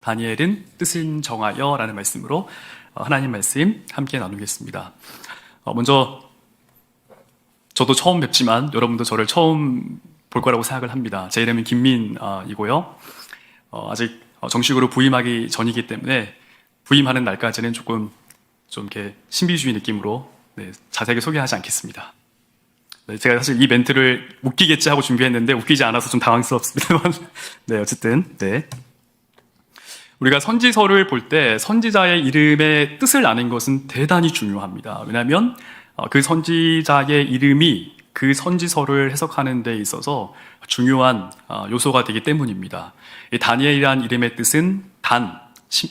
다니엘은 뜻을 정하여 라는 말씀으로 하나님 말씀 함께 나누겠습니다. 먼저 저도 처음 뵙지만 여러분도 저를 처음 볼 거라고 생각을 합니다. 제 이름은 김민이고요. 아직 정식으로 부임하기 전이기 때문에 부임하는 날까지는 좀 이렇게 신비주의 느낌으로 자세하게 소개하지 않겠습니다. 제가 사실 이 멘트를 웃기겠지 하고 준비했는데 웃기지 않아서 좀 당황스럽습니다만 어쨌든 우리가 선지서를 볼 때 선지자의 이름의 뜻을 아는 것은 대단히 중요합니다. 왜냐하면 그 선지자의 이름이 그 선지서를 해석하는 데 있어서 중요한 요소가 되기 때문입니다. 이 다니엘이라는 이름의 뜻은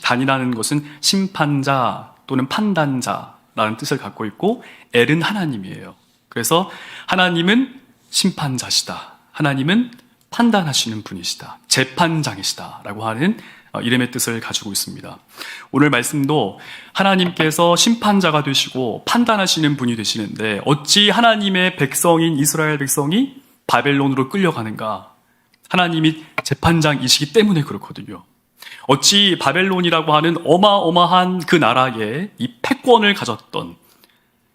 단이라는 것은 심판자 또는 판단자라는 뜻을 갖고 있고 엘은 하나님이에요. 그래서 하나님은 심판자시다. 하나님은 판단하시는 분이시다. 재판장이시다. 라고 하는 이름의 뜻을 가지고 있습니다. 오늘 말씀도 하나님께서 심판자가 되시고 판단하시는 분이 되시는데 어찌 하나님의 백성인 이스라엘 백성이 바벨론으로 끌려가는가? 하나님이 재판장이시기 때문에 그렇거든요. 어찌 바벨론이라고 하는 어마어마한 그 나라에 이 패권을 가졌던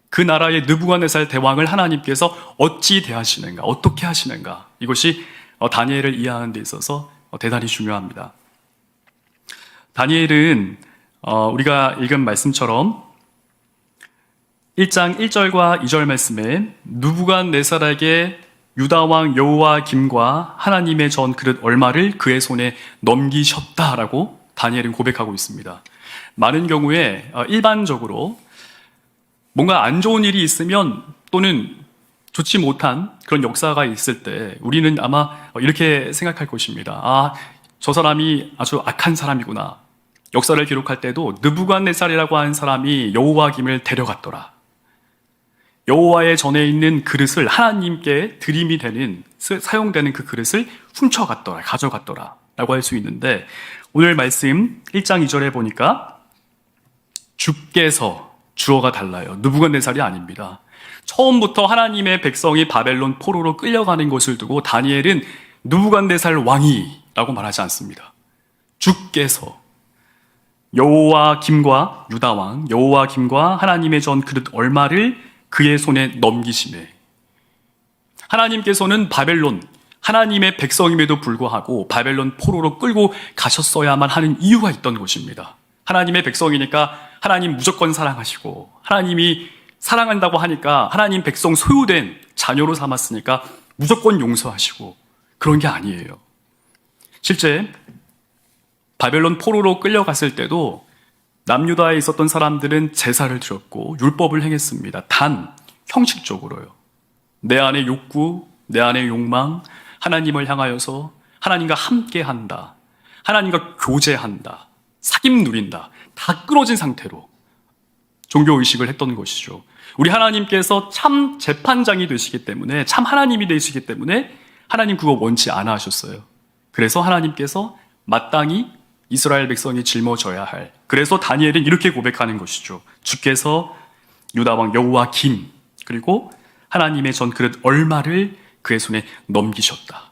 그 나라의 느부갓네살 대왕을 하나님께서 어찌 대하시는가? 어떻게 하시는가? 이것이 다니엘을 이해하는 데 있어서 대단히 중요합니다. 다니엘은 우리가 읽은 말씀처럼 1장 1절과 2절 말씀에 느부갓네살에게 유다왕 여호와김과 하나님의 전 그릇 얼마를 그의 손에 넘기셨다라고 다니엘은 고백하고 있습니다. 많은 경우에 일반적으로 뭔가 안 좋은 일이 있으면 또는 좋지 못한 그런 역사가 있을 때 우리는 아마 이렇게 생각할 것입니다. 저 사람이 아주 악한 사람이구나. 역사를 기록할 때도 느부갓네살이라고 하는 사람이 여호와김을 데려갔더라. 여호와의 전에 있는 그릇을 하나님께 드림이 되는 사용되는 그 그릇을 훔쳐갔더라, 가져갔더라 라고 할 수 있는데 오늘 말씀 1장 2절에 보니까 주께서 주어가 달라요. 느부갓네살이 아닙니다. 처음부터 하나님의 백성이 바벨론 포로로 끌려가는 것을 두고 다니엘은 느부갓네살 왕이라고 말하지 않습니다. 주께서 여호와김과 유다왕 여호와김과 하나님의 전 그릇 얼마를 그의 손에 넘기시네. 하나님께서는 바벨론 하나님의 백성임에도 불구하고 바벨론 포로로 끌고 가셨어야만 하는 이유가 있던 것입니다. 하나님의 백성이니까 하나님 무조건 사랑하시고 하나님이 사랑한다고 하니까 하나님 백성 소유된 자녀로 삼았으니까 무조건 용서하시고 그런 게 아니에요. 실제 바벨론 포로로 끌려갔을 때도 남유다에 있었던 사람들은 제사를 드렸고 율법을 행했습니다. 단 형식적으로요. 내 안의 욕구, 내 안의 욕망, 하나님을 향하여서 하나님과 함께한다. 하나님과 교제한다. 사귐 누린다. 다 끊어진 상태로 종교의식을 했던 것이죠. 우리 하나님께서 참 재판장이 되시기 때문에 참 하나님이 되시기 때문에 하나님 그거 원치 않아 하셨어요. 그래서 하나님께서 마땅히 이스라엘 백성이 짊어져야 할 그래서 다니엘은 이렇게 고백하는 것이죠. 주께서 유다왕 여호와김 그리고 하나님의 전 그릇 얼마를 그의 손에 넘기셨다.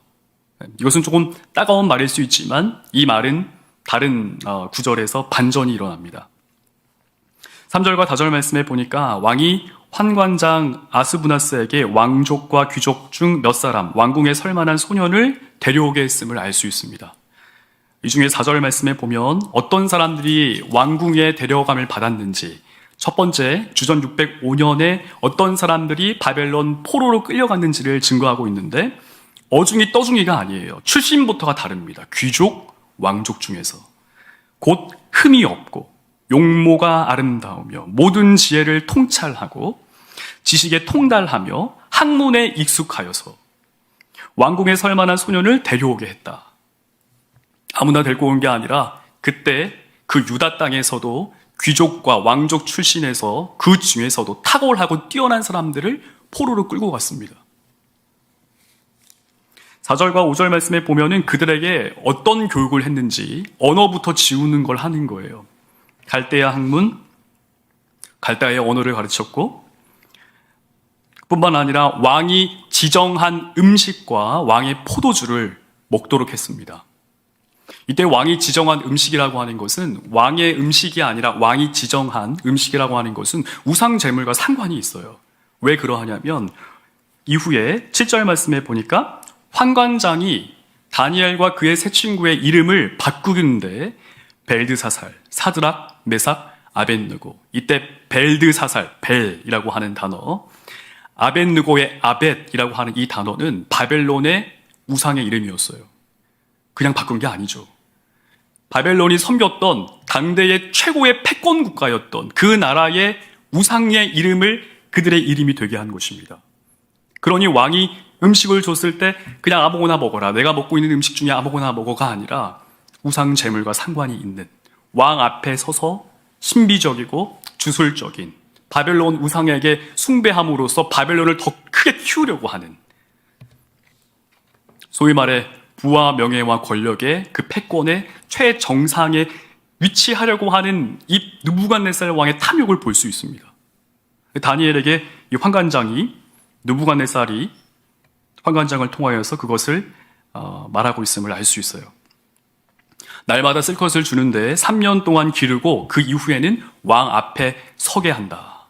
이것은 조금 따가운 말일 수 있지만 이 말은 다른 구절에서 반전이 일어납니다. 3절과 4절 말씀에 보니까 왕이 환관장 아스부나스에게 왕족과 귀족 중 몇 사람 왕궁에 설만한 소년을 데려오게 했음을 알 수 있습니다. 이 중에 4절 말씀에 보면 어떤 사람들이 왕궁에 데려감을 받았는지 첫 번째 주전 605년에 어떤 사람들이 바벨론 포로로 끌려갔는지를 증거하고 있는데 어중이 떠중이가 아니에요. 출신부터가 다릅니다. 귀족, 왕족 중에서 곧 흠이 없고 용모가 아름다우며 모든 지혜를 통찰하고 지식에 통달하며 학문에 익숙하여서 왕궁에 설 만한 소년을 데려오게 했다. 아무나 데리고 온 게 아니라 그때 그 유다 땅에서도 귀족과 왕족 출신에서 그 중에서도 탁월하고 뛰어난 사람들을 포로로 끌고 갔습니다. 4절과 5절 말씀에 보면은 그들에게 어떤 교육을 했는지 언어부터 지우는 걸 하는 거예요. 갈대아 학문, 갈대아의 언어를 가르쳤고 뿐만 아니라 왕이 지정한 음식과 왕의 포도주를 먹도록 했습니다. 이때 왕이 지정한 음식이라고 하는 것은 왕의 음식이 아니라 왕이 지정한 음식이라고 하는 것은 우상 제물과 상관이 있어요. 왜 그러하냐면 이후에 7절 말씀에 보니까 환관장이 다니엘과 그의 세 친구의 이름을 바꾸는데 벨드사살, 사드락, 메삭, 아벳느고. 이때 벨드사살, 벨이라고 하는 단어, 아벳느고의 아벳이라고 하는 이 단어는 바벨론의 우상의 이름이었어요. 그냥 바꾼 게 아니죠. 바벨론이 섬겼던 당대의 최고의 패권 국가였던 그 나라의 우상의 이름을 그들의 이름이 되게 한 것입니다. 그러니 왕이 음식을 줬을 때 그냥 아무거나 먹어라, 내가 먹고 있는 음식 중에 아무거나 먹어가 아니라 우상 제물과 상관이 있는, 왕 앞에 서서 신비적이고 주술적인 바벨론 우상에게 숭배함으로써 바벨론을 더 크게 키우려고 하는, 소위 말해 부와 명예와 권력의 그 패권의 최정상에 위치하려고 하는 이 느부갓네살 왕의 탐욕을 볼 수 있습니다. 다니엘에게 이 환관장이, 느부갓네살이 환관장을 통하여서 그것을 말하고 있음을 알 수 있어요. 날마다 쓸 것을 주는데 3년 동안 기르고 그 이후에는 왕 앞에 서게 한다.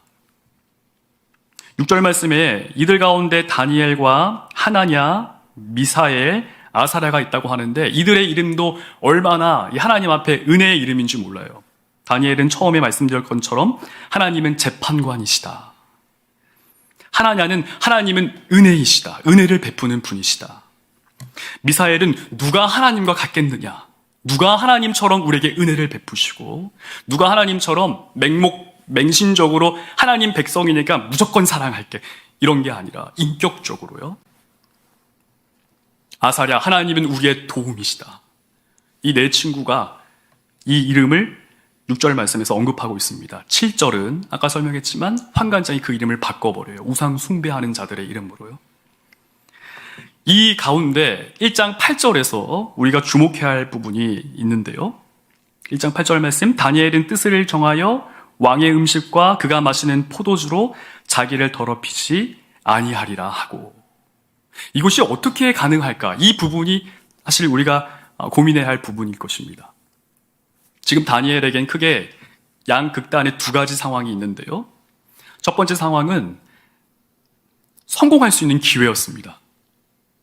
6절 말씀에 이들 가운데 다니엘과 하나냐, 미사엘, 아사랴가 있다고 하는데 이들의 이름도 얼마나 이 하나님 앞에 은혜의 이름인지 몰라요. 다니엘은 처음에 말씀드린 것처럼 하나님은 재판관이시다. 하나님은 은혜이시다. 은혜를 베푸는 분이시다. 미사엘은 누가 하나님과 같겠느냐? 누가 하나님처럼 우리에게 은혜를 베푸시고 누가 하나님처럼 맹신적으로 하나님 백성이니까 무조건 사랑할게, 이런 게 아니라 인격적으로요. 아사랴, 하나님은 우리의 도움이시다. 이 네 친구가 이 이름을 6절 말씀에서 언급하고 있습니다. 7절은 아까 설명했지만 환관장이 그 이름을 바꿔버려요. 우상 숭배하는 자들의 이름으로요. 이 가운데 1장 8절에서 우리가 주목해야 할 부분이 있는데요. 1장 8절 말씀, 다니엘은 뜻을 정하여 왕의 음식과 그가 마시는 포도주로 자기를 더럽히지 아니하리라 하고. 이것이 어떻게 가능할까? 이 부분이 사실 우리가 고민해야 할 부분일 것입니다. 지금 다니엘에겐 크게 양극단의 두 가지 상황이 있는데요. 첫 번째 상황은 성공할 수 있는 기회였습니다.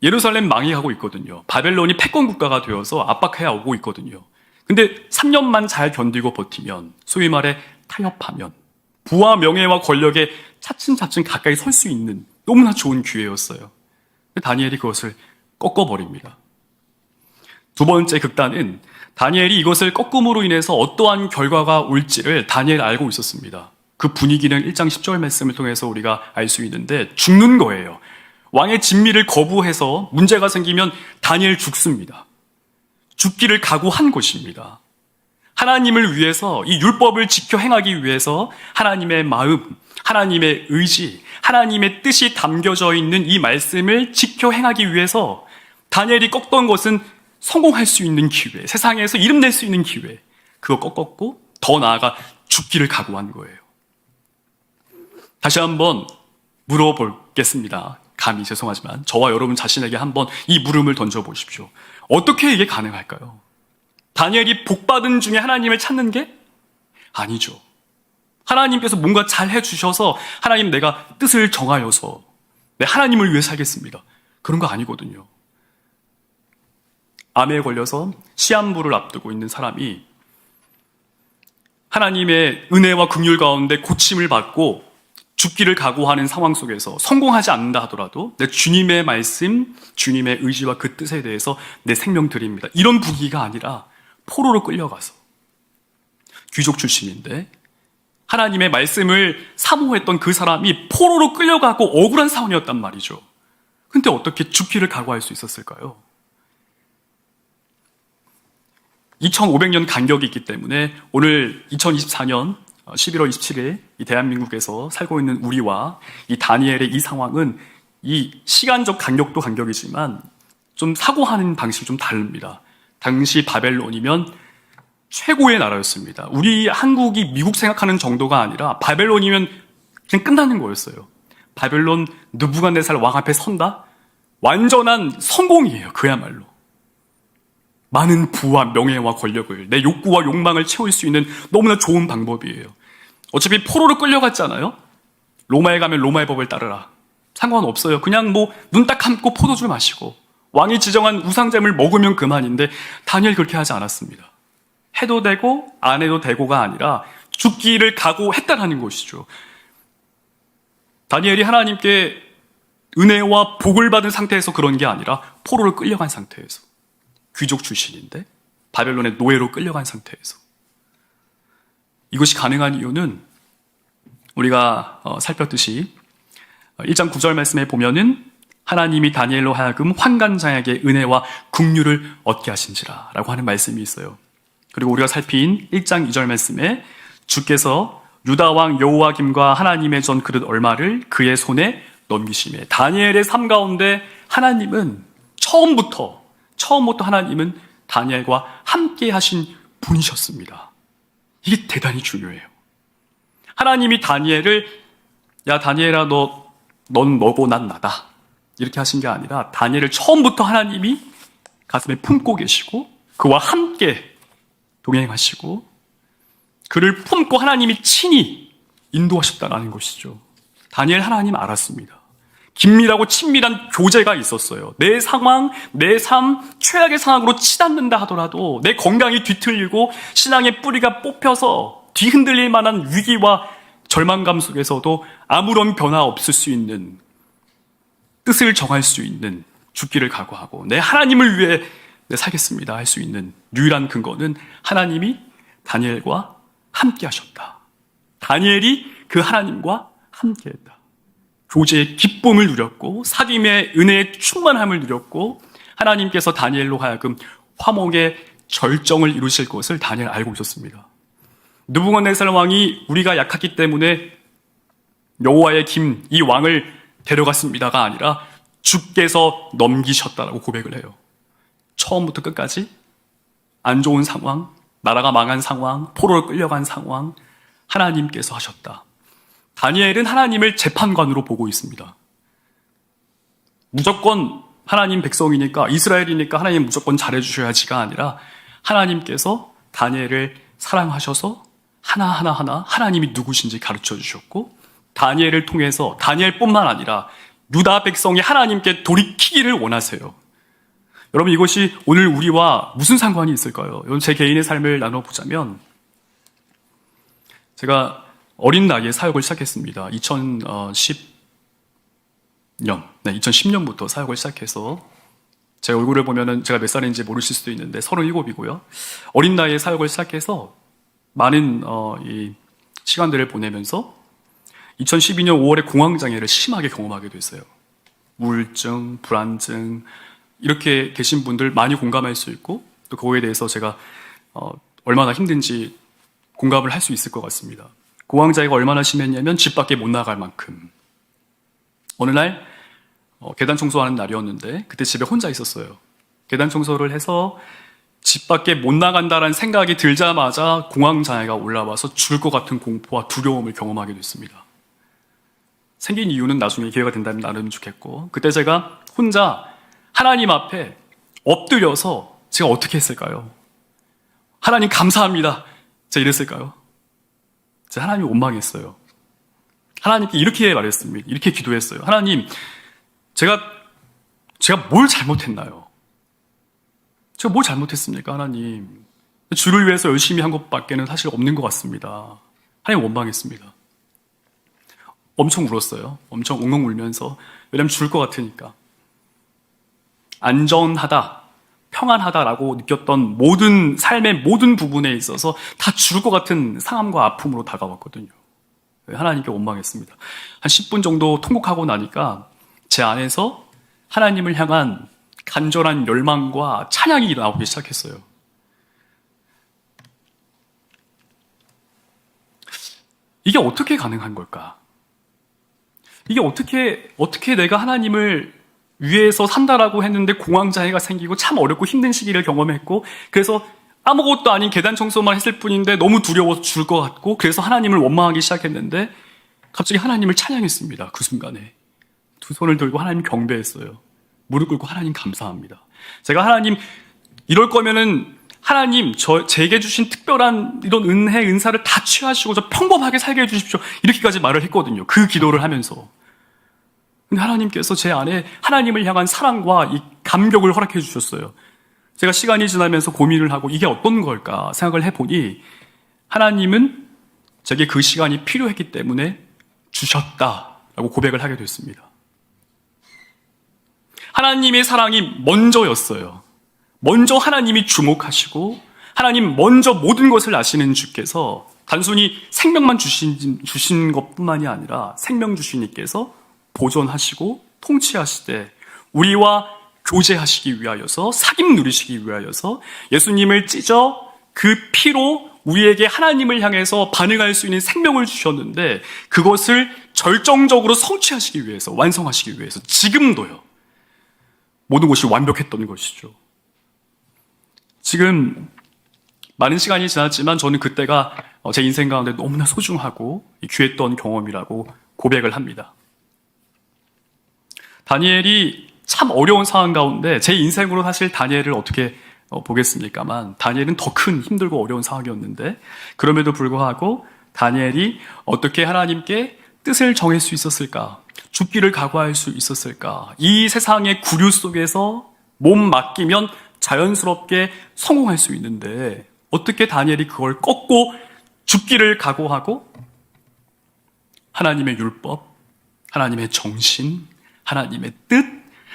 예루살렘 망해가고 있거든요. 바벨론이 패권 국가가 되어서 압박해 오고 있거든요. 근데 3년만 잘 견디고 버티면, 소위 말해 타협하면 부와 명예와 권력에 차츰차츰 가까이 설 수 있는 너무나 좋은 기회였어요. 다니엘이 그것을 꺾어버립니다. 두 번째 극단은 다니엘이 이것을 꺾음으로 인해서 어떠한 결과가 올지를 다니엘 알고 있었습니다. 그 분위기는 1장 10절 말씀을 통해서 우리가 알 수 있는데 죽는 거예요. 왕의 진미를 거부해서 문제가 생기면 다니엘 죽습니다. 죽기를 각오한 것입니다. 하나님을 위해서, 이 율법을 지켜 행하기 위해서 하나님의 마음, 하나님의 의지, 하나님의 뜻이 담겨져 있는 이 말씀을 지켜 행하기 위해서 다니엘이 꺾던 것은 성공할 수 있는 기회, 세상에서 이름 낼 수 있는 기회, 그거 꺾었고 더 나아가 죽기를 각오한 거예요. 다시 한번 물어보겠습니다. 감히 죄송하지만 저와 여러분 자신에게 한번 이 물음을 던져보십시오. 어떻게 이게 가능할까요? 다니엘이 복받은 중에 하나님을 찾는 게 아니죠. 하나님께서 뭔가 잘 해주셔서 하나님 내가 뜻을 정하여서 내 하나님을 위해 살겠습니다, 그런 거 아니거든요. 암에 걸려서 시한부를 앞두고 있는 사람이 하나님의 은혜와 긍휼 가운데 고침을 받고 죽기를 각오하는 상황 속에서 성공하지 않는다 하더라도 내 주님의 말씀, 주님의 의지와 그 뜻에 대해서 내 생명 드립니다, 이런 분위기가 아니라 포로로 끌려가서, 귀족 출신인데 하나님의 말씀을 사모했던 그 사람이 포로로 끌려가고 억울한 상황이었단 말이죠. 근데 어떻게 죽기를 각오할 수 있었을까요? 2500년 간격이 있기 때문에 오늘 2024년 11월 27일 이 대한민국에서 살고 있는 우리와 이 다니엘의 이 상황은 이 시간적 간격도 간격이지만 좀 사고하는 방식이 좀 다릅니다. 당시 바벨론이면 최고의 나라였습니다. 우리 한국이 미국 생각하는 정도가 아니라 바벨론이면 그냥 끝나는 거였어요. 바벨론 느부갓네살 왕 앞에 선다? 완전한 성공이에요, 그야말로. 많은 부와 명예와 권력을, 내 욕구와 욕망을 채울 수 있는 너무나 좋은 방법이에요. 어차피 포로로 끌려갔잖아요. 로마에 가면 로마의 법을 따르라. 상관없어요. 그냥 뭐 눈 딱 감고 포도주 마시고 왕이 지정한 우상잼을 먹으면 그만인데 다니엘 그렇게 하지 않았습니다. 해도 되고 안 해도 되고가 아니라 죽기를 각오했다라는 것이죠. 다니엘이 하나님께 은혜와 복을 받은 상태에서 그런 게 아니라 포로로 끌려간 상태에서, 귀족 출신인데 바벨론의 노예로 끌려간 상태에서. 이것이 가능한 이유는 우리가 살폈듯이 1장 9절 말씀에 보면은 하나님이 다니엘로 하여금 환관자에게 은혜와 긍휼을 얻게 하신지라 라고 하는 말씀이 있어요. 그리고 우리가 살핀 1장 2절 말씀에 주께서 유다왕 여호야김과 하나님의 전 그릇 얼마를 그의 손에 넘기심에, 다니엘의 삶 가운데 하나님은 처음부터 하나님은 다니엘과 함께 하신 분이셨습니다. 이게 대단히 중요해요. 하나님이 다니엘을 야 다니엘아 넌 너고 난 나다 이렇게 하신 게 아니라 다니엘을 처음부터 하나님이 가슴에 품고 계시고 그와 함께 동행하시고 그를 품고 하나님이 친히 인도하셨다는 것이죠. 다니엘 하나님 알았습니다. 긴밀하고 친밀한 교제가 있었어요. 내 상황, 내 삶, 최악의 상황으로 치닫는다 하더라도 내 건강이 뒤틀리고 신앙의 뿌리가 뽑혀서 뒤흔들릴 만한 위기와 절망감 속에서도 아무런 변화 없을 수 있는, 뜻을 정할 수 있는, 죽기를 각오하고 내 하나님을 위해 살겠습니다 할 수 있는 유일한 근거는 하나님이 다니엘과 함께 하셨다. 다니엘이 그 하나님과 함께 했다. 교제의 기쁨을 누렸고 사귐의 은혜의 충만함을 누렸고 하나님께서 다니엘로 하여금 화목의 절정을 이루실 것을 다니엘 알고 있었습니다. 느부갓네살 왕이 우리가 약했기 때문에 여호와의 김, 이 왕을 데려갔습니다가 아니라 주께서 넘기셨다라고 고백을 해요. 처음부터 끝까지 안 좋은 상황, 나라가 망한 상황, 포로로 끌려간 상황, 하나님께서 하셨다. 다니엘은 하나님을 재판관으로 보고 있습니다. 무조건 하나님 백성이니까, 이스라엘이니까 하나님 무조건 잘해주셔야지가 아니라 하나님께서 다니엘을 사랑하셔서 하나하나 하나님이 누구신지 가르쳐 주셨고 다니엘을 통해서 다니엘뿐만 아니라 유다 백성이 하나님께 돌이키기를 원하세요. 여러분 이것이 오늘 우리와 무슨 상관이 있을까요? 여러분 제 개인의 삶을 나눠보자면 제가 어린 나이에 사역을 시작했습니다. 2010년부터 사역을 시작해서 제 얼굴을 보면은 제가 몇 살인지 모르실 수도 있는데 37이고요. 어린 나이에 사역을 시작해서 많은 이 시간들을 보내면서 2012년 5월에 공황장애를 심하게 경험하게 됐어요. 우울증, 불안증 이렇게 계신 분들 많이 공감할 수 있고 또 그거에 대해서 제가 얼마나 힘든지 공감을 할 수 있을 것 같습니다. 공황장애가 얼마나 심했냐면 집 밖에 못 나갈 만큼. 어느 날 계단 청소하는 날이었는데 그때 집에 혼자 있었어요. 계단 청소를 해서 집 밖에 못 나간다라는 생각이 들자마자 공황장애가 올라와서 죽을 것 같은 공포와 두려움을 경험하게 됐습니다. 생긴 이유는 나중에 기회가 된다면 나누면 좋겠고 그때 제가 혼자 하나님 앞에 엎드려서 제가 어떻게 했을까요? 하나님 감사합니다. 제가 이랬을까요? 제가 하나님이 원망했어요. 하나님께 이렇게 말했습니다. 이렇게 기도했어요. 하나님, 제가 뭘 잘못했나요? 제가 뭘 잘못했습니까, 하나님? 주를 위해서 열심히 한 것밖에는 사실 없는 것 같습니다. 하나님 원망했습니다. 엄청 울었어요. 엄청 웅웅 울면서. 왜냐면 죽을 것 같으니까. 안전하다, 평안하다라고 느꼈던 모든 삶의 모든 부분에 있어서 다 죽을 것 같은 상함과 아픔으로 다가왔거든요. 하나님께 원망했습니다. 한 10분 정도 통곡하고 나니까 제 안에서 하나님을 향한 간절한 열망과 찬양이 나오기 시작했어요. 이게 어떻게 가능한 걸까? 이게 어떻게 내가 하나님을 위해서 산다라고 했는데 공황장애가 생기고 참 어렵고 힘든 시기를 경험했고 그래서 아무것도 아닌 계단 청소만 했을 뿐인데 너무 두려워서 죽을 것 같고 그래서 하나님을 원망하기 시작했는데 갑자기 하나님을 찬양했습니다. 그 순간에 두 손을 들고 하나님 경배했어요. 무릎 꿇고 하나님 감사합니다. 제가 하나님 이럴 거면은 하나님, 제게 주신 특별한 이런 은혜, 은사를 다 취하시고 저 평범하게 살게 해주십시오. 이렇게까지 말을 했거든요. 그 기도를 하면서. 근데 하나님께서 제 안에 하나님을 향한 사랑과 이 감격을 허락해 주셨어요. 제가 시간이 지나면서 고민을 하고 이게 어떤 걸까 생각을 해보니 하나님은 제게 그 시간이 필요했기 때문에 주셨다라고 고백을 하게 됐습니다. 하나님의 사랑이 먼저였어요. 먼저 하나님이 주목하시고 하나님 먼저 모든 것을 아시는 주께서 단순히 생명만 주신 것뿐만이 아니라 생명 주신 이께서 보존하시고 통치하시되 우리와 교제하시기 위하여서 사귐 누리시기 위하여서 예수님을 찢어 그 피로 우리에게 하나님을 향해서 반응할 수 있는 생명을 주셨는데 그것을 절정적으로 성취하시기 위해서 완성하시기 위해서 지금도요. 모든 것이 완벽했던 것이죠. 지금 많은 시간이 지났지만 저는 그때가 제 인생 가운데 너무나 소중하고 귀했던 경험이라고 고백을 합니다. 다니엘이 참 어려운 상황 가운데 제 인생으로 사실 다니엘을 어떻게 보겠습니까만 다니엘은 더 큰 힘들고 어려운 상황이었는데 그럼에도 불구하고 다니엘이 어떻게 하나님께 뜻을 정할 수 있었을까? 죽기를 각오할 수 있었을까? 이 세상의 구류 속에서 몸 맡기면 자연스럽게 성공할 수 있는데 어떻게 다니엘이 그걸 꺾고 죽기를 각오하고 하나님의 율법, 하나님의 정신, 하나님의 뜻,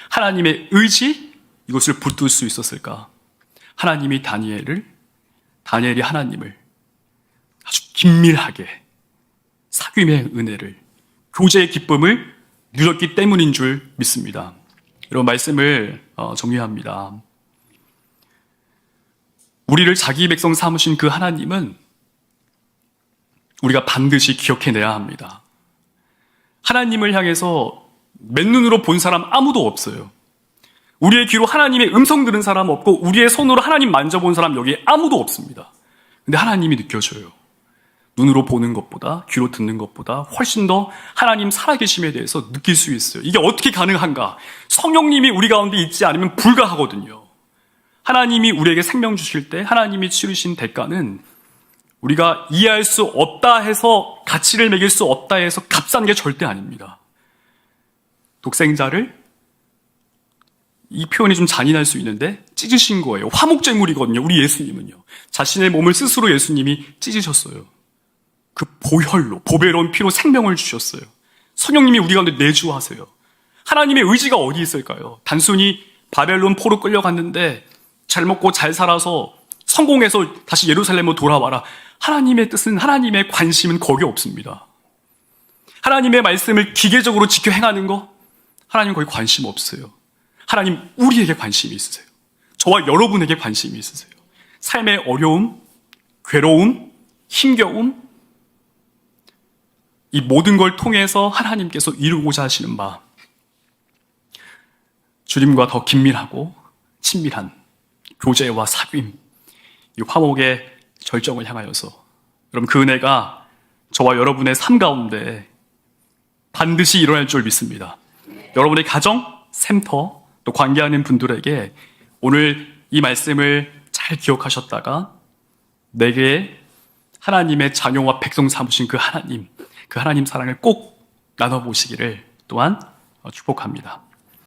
하나님의 의지 이것을 붙들 수 있었을까? 하나님이 다니엘이 하나님을 아주 긴밀하게 사귐의 은혜를, 교제의 기쁨을 누렸기 때문인 줄 믿습니다. 이런 말씀을 정리합니다. 우리를 자기 백성 삼으신 그 하나님은 우리가 반드시 기억해내야 합니다. 하나님을 향해서 맨눈으로 본 사람 아무도 없어요. 우리의 귀로 하나님의 음성 들은 사람 없고 우리의 손으로 하나님 만져본 사람 여기에 아무도 없습니다. 근데 하나님이 느껴져요. 눈으로 보는 것보다 귀로 듣는 것보다 훨씬 더 하나님 살아계심에 대해서 느낄 수 있어요. 이게 어떻게 가능한가? 성령님이 우리 가운데 있지 않으면 불가하거든요. 하나님이 우리에게 생명 주실 때 하나님이 치르신 대가는 우리가 이해할 수 없다 해서 가치를 매길 수 없다 해서 값싼 게 절대 아닙니다. 독생자를 이 표현이 좀 잔인할 수 있는데 찢으신 거예요. 화목제물이거든요. 우리 예수님은요. 자신의 몸을 스스로 예수님이 찢으셨어요. 그 보혈로 보배로운 피로 생명을 주셨어요. 성령님이 우리 가운데 내주하세요. 하나님의 의지가 어디 있을까요? 단순히 바벨론 포로 끌려갔는데 잘 먹고 잘 살아서 성공해서 다시 예루살렘으로 돌아와라. 하나님의 뜻은, 하나님의 관심은 거기에 없습니다. 하나님의 말씀을 기계적으로 지켜 행하는 거 하나님 거기 관심 없어요. 하나님 우리에게 관심이 있으세요. 저와 여러분에게 관심이 있으세요. 삶의 어려움, 괴로움, 힘겨움 이 모든 걸 통해서 하나님께서 이루고자 하시는 바 주님과 더 긴밀하고 친밀한 교제와 사귐 이 화목의 절정을 향하여서 여러분 그 은혜가 저와 여러분의 삶 가운데 반드시 일어날 줄 믿습니다. 여러분의 가정, 샘터 또 관계하는 분들에게 오늘 이 말씀을 잘 기억하셨다가 내게 하나님의 자녀와 백성 삼으신 그 하나님 사랑을 꼭 나눠보시기를 또한 축복합니다.